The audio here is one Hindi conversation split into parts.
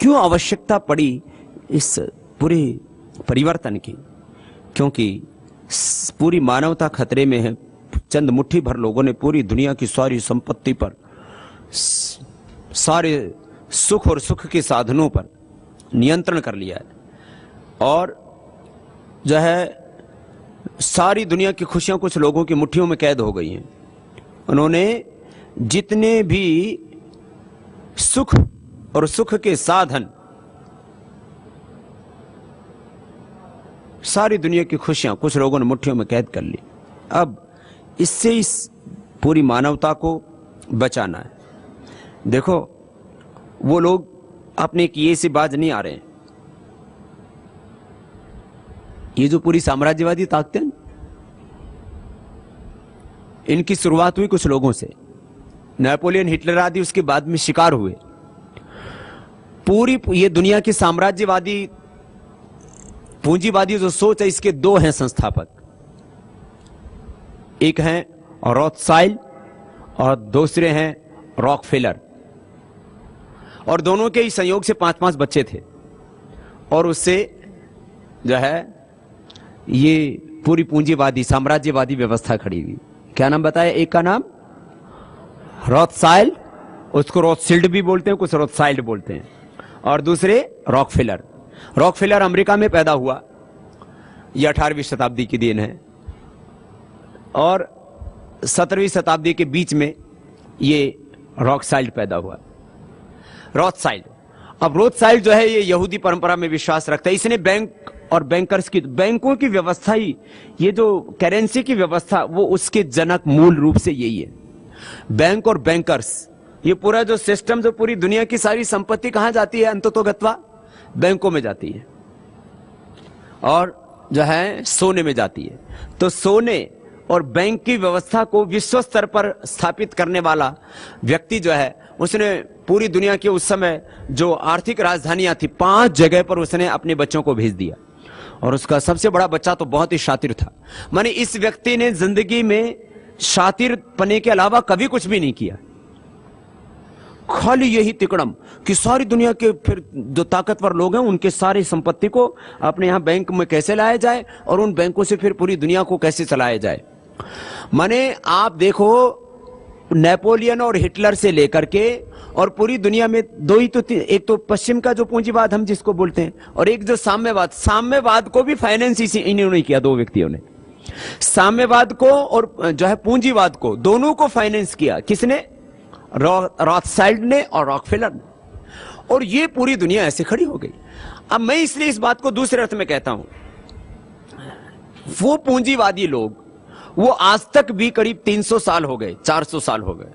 क्यों आवश्यकता पड़ी इस पूरे परिवर्तन की? क्योंकि पूरी मानवता खतरे में है। चंद मुट्ठी भर लोगों ने पूरी दुनिया की सारी संपत्ति पर, सारे सुख और सुख के साधनों पर नियंत्रण कर लिया है और जो है सारी दुनिया की खुशियां कुछ लोगों की मुट्ठियों में कैद हो गई हैं। उन्होंने जितने भी सुख और सुख के साधन, सारी दुनिया की खुशियां कुछ लोगों ने मुट्ठियों में कैद कर ली। अब इससे इस पूरी मानवता को बचाना है। देखो, वो लोग अपने किए से बाज नहीं आ रहे हैं। ये जो पूरी साम्राज्यवादी ताकतें, इनकी शुरुआत हुई कुछ लोगों से। नेपोलियन, हिटलर आदि उसके बाद में शिकार हुए। पूरी ये दुनिया की साम्राज्यवादी पूंजीवादी जो सोच है, इसके दो हैं संस्थापक। एक हैं रॉथसाइल्ड और दूसरे हैं रॉकफेलर। और दोनों के ही संयोग से 5-5 बच्चे थे और उससे जो है ये पूरी पूंजीवादी साम्राज्यवादी व्यवस्था खड़ी हुई। क्या नाम बताया? एक का नाम रॉथसाइल्ड, उसको रॉथशील्ड भी बोलते हैं, कुछ रॉथसाइल्ड बोलते हैं, और दूसरे रॉकफेलर। रॉकफेलर अमेरिका में पैदा हुआ, यह 18वीं शताब्दी की देन है, और 17वीं शताब्दी के बीच में ये रॉथसाइल्ड पैदा हुआ। रॉथसाइल्ड, अब रॉथसाइल्ड जो है ये यहूदी परंपरा में विश्वास रखता है। इसने बैंक और बैंकर्स की, बैंकों की व्यवस्था ही, ये जो करेंसी की व्यवस्था, वो उसके जनक मूल रूप से यही है। बैंक और बैंकर्स, ये पूरा जो सिस्टम, जो पूरी दुनिया की सारी संपत्ति कहां जाती है? अंततोगत्वा बैंकों में जाती है और जो है सोने में जाती है। तो सोने और बैंक की व्यवस्था को विश्व स्तर पर स्थापित करने वाला व्यक्ति जो है, उसने पूरी दुनिया की उस समय जो आर्थिक राजधानियां थी, 5 जगह पर उसने अपने बच्चों को भेज दिया। और उसका सबसे बड़ा बच्चा तो बहुत ही शातिर था। माने इस व्यक्ति ने जिंदगी में शातिर पने के अलावा कभी कुछ भी नहीं किया, खाली यही तिकड़म कि सारी दुनिया के फिर जो ताकतवर लोग हैं उनके सारी संपत्ति को अपने यहां बैंक में कैसे लाया जाए और उन बैंकों से फिर पूरी दुनिया को कैसे चलाया जाए। माने आप देखो, नेपोलियन और हिटलर से लेकर के और पूरी दुनिया में दो ही तो, एक तो पश्चिम का जो पूंजीवाद हम जिसको बोलते हैं, और एक जो साम्यवाद। साम्यवाद को भी फाइनेंस इसी इन्होंने किया, दो व्यक्तियों ने। साम्यवाद को और जो है पूंजीवाद को, दोनों को फाइनेंस किया। किसने? रॉथसाइल्ड ने और रॉकफेलर ने। और ये पूरी दुनिया ऐसे खड़ी हो गई। अब मैं इसलिए इस बात को दूसरे अर्थ में कहता हूं, वो पूंजीवादी लोग, वो आज तक भी करीब 300 साल हो गए, 400 साल हो गए,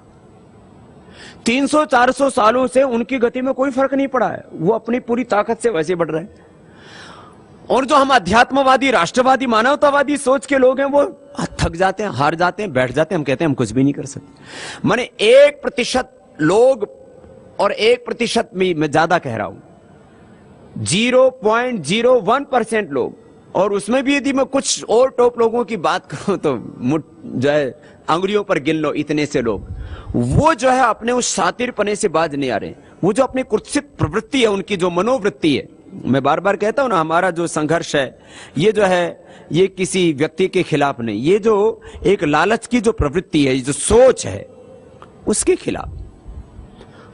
300-400 सालों से उनकी गति में कोई फर्क नहीं पड़ा है। वो अपनी पूरी ताकत से वैसे बढ़ रहे हैं। और जो हम अध्यात्मवादी, राष्ट्रवादी, मानवतावादी सोच के लोग हैं, वो थक जाते हैं, हार जाते हैं, बैठ जाते हैं। हम कहते हैं हम कुछ भी नहीं कर सकते। माने 1% लोग, और 1% में मैं ज्यादा कह रहा हूं, 0.01% लोग, और उसमें भी यदि मैं कुछ और टॉप लोगों की बात करूं तो जो है अंगुलियों पर गिन लो, इतने से लोग, वो जो है अपने उस शातिरपने से बाज नहीं आ रहे। वो जो अपनी कुत्सित प्रवृत्ति है, उनकी जो मनोवृत्ति है, मैं बार बार कहता हूं ना, हमारा जो संघर्ष है, ये जो है, ये किसी व्यक्ति के खिलाफ नहीं, ये जो एक लालच की जो प्रवृत्ति है, जो सोच है, उसके खिलाफ।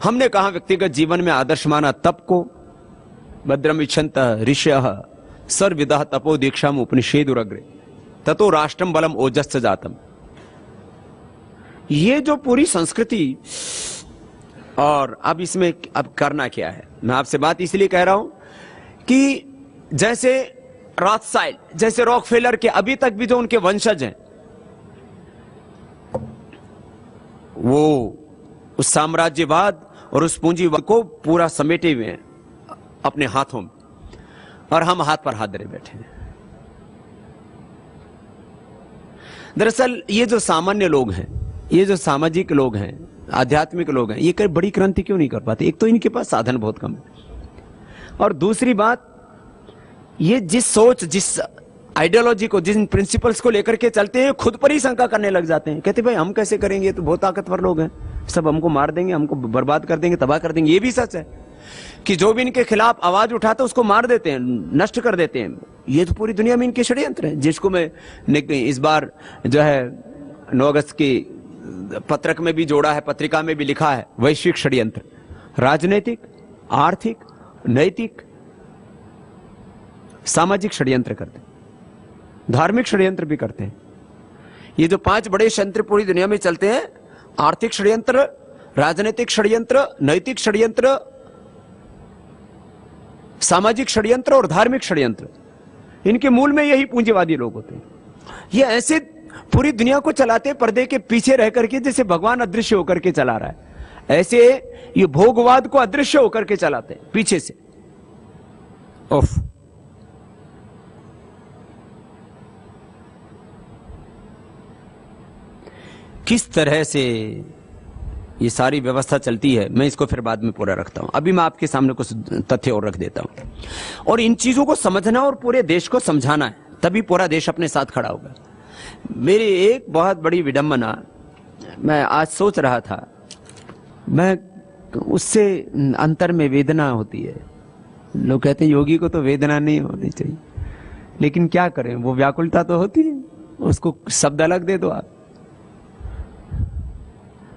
हमने कहा व्यक्तिगत जीवन में आदर्श माना तप को, भद्रम इच्छन्त ऋषयः सर्वविदः तपो दीक्षाम उपनिषेदुरग्रे ततो राष्ट्रम बलम ओजस्स जातम। ये जो पूरी संस्कृति, और अब इसमें अब करना क्या है, मैं आपसे बात इसलिए कह रहा हूं कि जैसे रॉथसाइल्ड, जैसे रॉकफेलर के अभी तक भी जो उनके वंशज हैं, वो उस साम्राज्यवाद और उस पूंजीवाद को पूरा समेटे हुए हैं अपने हाथों में, और हम हाथ पर हाथ धरे बैठे हैं। दरअसल ये जो सामान्य लोग हैं, ये जो सामाजिक लोग हैं, आध्यात्मिक लोग हैं, ये कई बड़ी क्रांति क्यों नहीं कर पाते? एक तो इनके पास साधन बहुत कम है, और दूसरी बात, ये जिस सोच, जिस आइडियोलॉजी को, जिन प्रिंसिपल्स को लेकर के चलते हैं, खुद पर ही शंका करने लग जाते हैं। कहते भाई हम कैसे करेंगे, तो बहुत ताकतवर लोग हैं, सब हमको मार देंगे, हमको बर्बाद कर देंगे, तबाह कर देंगे। ये भी सच है, कि जो भी इनके खिलाफ आवाज उठाता है उसको मार देते हैं, नष्ट कर देते हैं। ये तो पूरी दुनिया में इनके षड्यंत्र हैं, जिसको मैं इस बार जो है 9 अगस्त की पत्रक में भी जोड़ा है, पत्रिका में भी लिखा है, वैश्विक षड्यंत्र, राजनीतिक, आर्थिक, नैतिक, सामाजिक षड्यंत्र करते हैं, धार्मिक षड्यंत्र भी करते हैं। ये जो 5 बड़े षड्यंत्र पूरी दुनिया में चलते हैं, आर्थिक षड्यंत्र, राजनीतिक षड्यंत्र, नैतिक षड्यंत्र, सामाजिक षड्यंत्र और धार्मिक षड्यंत्र, इनके मूल में यही पूंजीवादी लोग होते हैं। ये ऐसे पूरी दुनिया को चलाते पर्दे के पीछे रह करके, जैसे भगवान अदृश्य होकर के चला रहा है, ऐसे ये भोगवाद को अदृश्य होकर के चलाते हैं पीछे से। उफ, किस तरह से ये सारी व्यवस्था चलती है, मैं इसको फिर बाद में पूरा रखता हूं। अभी मैं आपके सामने कुछ तथ्य और रख देता हूं। और इन चीजों को समझना और पूरे देश को समझाना है, तभी पूरा देश अपने साथ खड़ा होगा। मेरी एक बहुत बड़ी विडंबना, मैं आज सोच रहा था, मैं उससे अंतर में वेदना होती है। लोग कहते हैं योगी को तो वेदना नहीं होनी चाहिए, लेकिन क्या करें, वो व्याकुलता तो होती है, उसको शब्द अलग दे दो आप,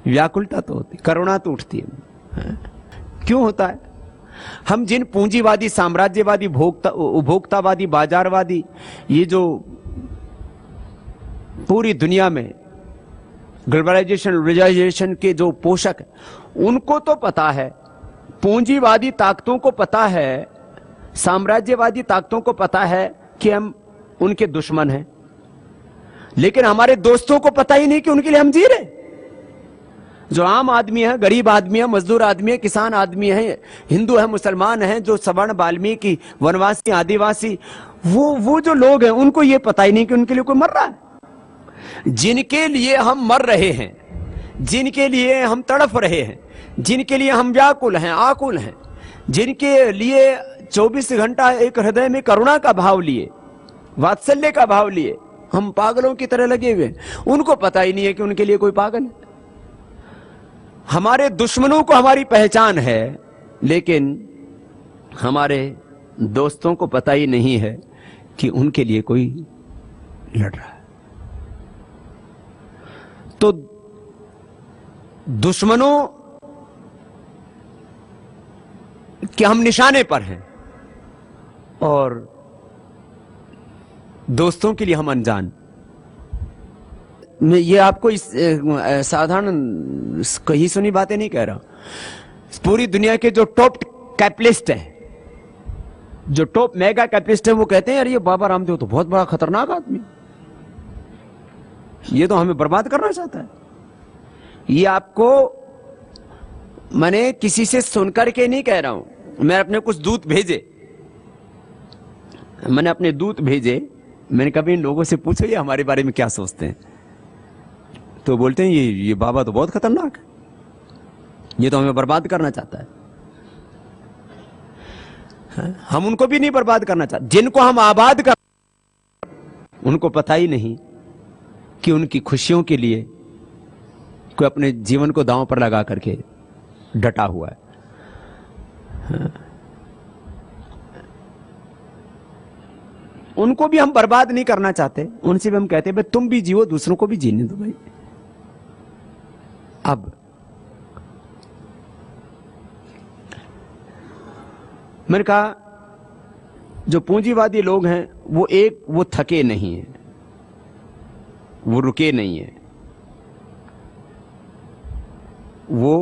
व्याकुलता तो होती, करुणा तो उठती है। क्यों होता है? हम जिन पूंजीवादी, साम्राज्यवादी, उपभोक्तावादी, बाजारवादी, ये जो पूरी दुनिया में ग्लोबलाइजेशन के जो पोषक है, उनको तो पता है, पूंजीवादी ताकतों को पता है, साम्राज्यवादी ताकतों को पता है कि हम उनके दुश्मन हैं, लेकिन हमारे दोस्तों को पता ही नहीं कि उनके लिए हम जी रहे। जो आम आदमी है, गरीब आदमी है, मजदूर आदमी है, किसान आदमी है, हिंदू है, मुसलमान है, जो सवर्ण, वाल्मीकि, वनवासी, आदिवासी, वो जो लोग हैं, उनको ये पता ही नहीं कि उनके लिए कोई मर रहा है। जिनके लिए हम मर रहे हैं, जिनके लिए हम तड़प रहे हैं, जिनके लिए हम व्याकुल हैं, आकुल हैं, जिनके लिए 24 घंटा एक हृदय में करुणा का भाव लिए, वात्सल्य का भाव लिए हम पागलों की तरह लगे हुए, उनको पता ही नहीं है कि उनके लिए कोई पागल है। हमारे दुश्मनों को हमारी पहचान है, लेकिन हमारे दोस्तों को पता ही नहीं है कि उनके लिए कोई लड़ रहा है। तो दुश्मनों के हम निशाने पर हैं और दोस्तों के लिए हम अनजान। मैं ये आपको इस साधारण कही सुनी बातें नहीं कह रहा हूं। पूरी दुनिया के जो टॉप कैपिटलिस्ट हैं, जो टॉप मेगा कैपिटलिस्ट हैं, वो कहते हैं यार ये बाबा रामदेव तो बहुत बड़ा खतरनाक आदमी, ये तो हमें बर्बाद करना चाहता है। ये आपको मैंने किसी से सुनकर के नहीं कह रहा हूं, मैं अपने कुछ दूत भेजे, मैंने अपने दूत भेजे, मैंने कभी इन लोगों से पूछो ये हमारे बारे में क्या सोचते हैं, तो बोलते हैं ये बाबा तो बहुत खतरनाक है, ये तो हमें बर्बाद करना चाहता है। हम उनको भी नहीं बर्बाद करना चाहते, जिनको हम आबाद कर, उनको पता ही नहीं कि उनकी खुशियों के लिए कोई अपने जीवन को दांव पर लगा करके डटा हुआ है। उनको भी हम बर्बाद नहीं करना चाहते, उनसे भी हम कहते हैं भाई तुम भी जियो, दूसरों को भी जीने दो भाई। अब मैंने कहा जो पूंजीवादी लोग हैं वो थके नहीं हैं, वो रुके नहीं हैं, वो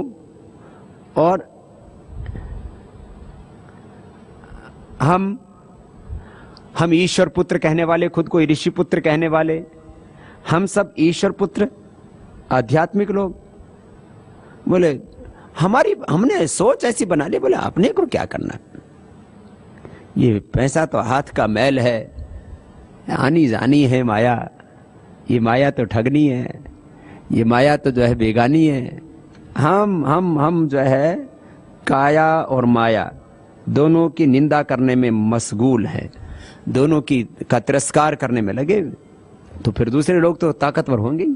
और हम ईश्वर पुत्र कहने वाले, खुद को ऋषि पुत्र कहने वाले, हम सब ईश्वर पुत्र आध्यात्मिक लोग, बोले हमने सोच ऐसी बना ली, बोले अपने को क्या करना, ये पैसा तो हाथ का मैल है, आनी जानी है माया, ये माया तो ठगनी है, ये माया तो जो है बेगानी है। हम जो है काया और माया दोनों की निंदा करने में मशगूल हैं, दोनों का तिरस्कार करने में लगे, तो फिर दूसरे लोग तो ताकतवर होंगे।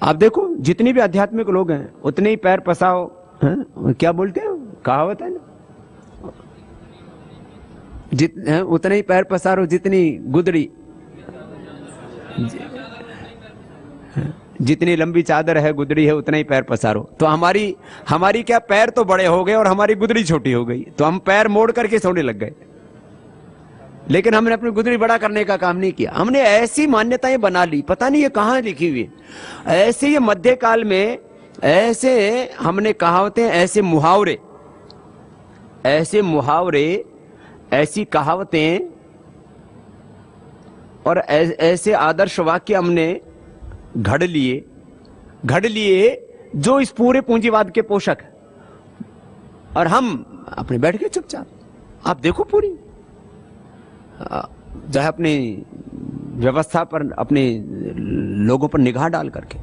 आप देखो जितनी भी आध्यात्मिक लोग हैं उतने ही पैर पसाओ, क्या बोलते हैं, कहावत है ना, उतने ही पैर पसारो जितनी गुदड़ी, जितनी लंबी चादर है गुदड़ी है उतना ही पैर पसारो। तो हमारी क्या पैर तो बड़े हो गए और हमारी गुदड़ी छोटी हो गई, तो हम पैर मोड़ करके सोने लग गए। लेकिन हमने अपनी गुदड़ी बड़ा करने का काम नहीं किया। हमने ऐसी मान्यताएं बना ली, पता नहीं ये कहां लिखी हुई है। ऐसे ये मध्यकाल में ऐसे हमने कहावतें, ऐसे मुहावरे, ऐसी कहावतें और ऐसे आदर्श वाक्य हमने घड़ लिए जो इस पूरे पूंजीवाद के पोषक है। और हम अपने बैठ के चुपचाप, आप देखो पूरी जो है अपनी व्यवस्था पर, अपने लोगों पर निगाह डाल करके